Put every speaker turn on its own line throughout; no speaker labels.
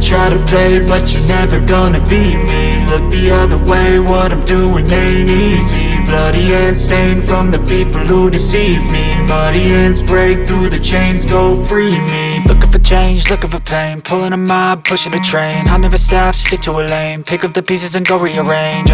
Try to play, but you're never gonna beat me. Look the other way, what I'm doing ain't easy. Bloody hands stained from the people who deceive me. Muddy hands break through the chains, go free me. Looking for change, looking for pain, pulling a mob, pushing a train. I'll never stop, stick to a lane, pick up the pieces and go rearrange.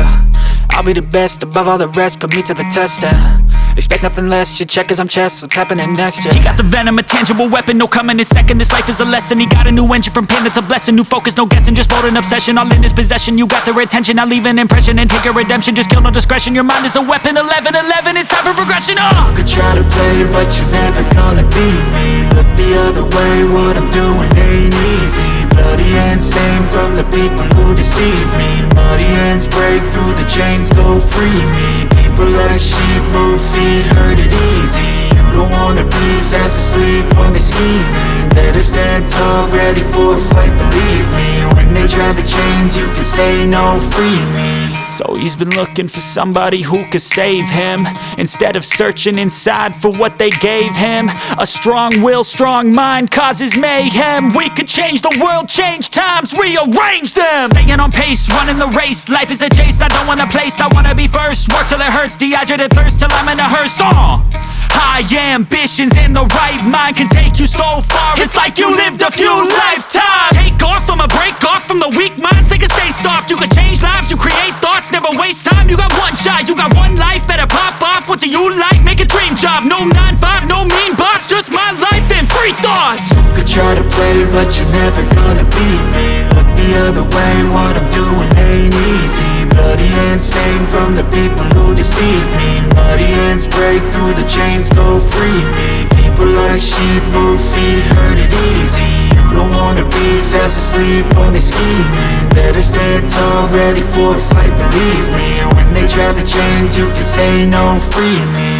I'll be the best above all the rest, put me to the test and expect nothing less, you check as I'm chess, what's happening next, yeah. He got the venom, a tangible weapon, no coming in second. This life is a lesson, he got a new engine from pain, it's a blessing. New focus, no guessing, just bold and obsession, all in his possession. You got their attention, I'll leave an impression and take a redemption. Just kill, no discretion, your mind is a weapon. 11-11, it's time for progression, You could try to play, but you're never gonna beat me. Look the other way, what I'm doing ain't easy. Bloody hands stained from the people who deceive me. Muddy hands break through the chains, go free me. People like sheep move feet, hurt it easy. You don't wanna be fast asleep when they scheming. Better stand tall, ready for a fight, believe me. When they try the chains, you can say no, free me. So he's been looking for somebody who could save him, instead of searching inside for what they gave him. A strong will, strong mind causes mayhem. We could change the world, change times, rearrange them. Staying on pace, running the race, life is a chase. I don't want a place, I wanna be first. Work till it hurts, dehydrated thirst till I'm in a hearse. High ambitions and the right mind can take you so far. It's like you lived a few lifetimes. Take off from a break off from the weak minds, they can stay soft. You can change lives, you create thoughts, never waste time. You got one shot, you got one life, better pop off. What do you like? Make a dream job. No 9-5, no mean boss, just my life and free thoughts. You could try to play, but you're never gonna beat me. Look the other way, what I'm doing ain't easy. Bloody hands stained from the people who deceive me. Muddy hands break through the chains, go free me. People like sheep move feet, hurt it easy. You don't wanna be fast asleep when they scheming. Better stand tall, ready for a fight, believe me. When they try the chains, you can say no, free me.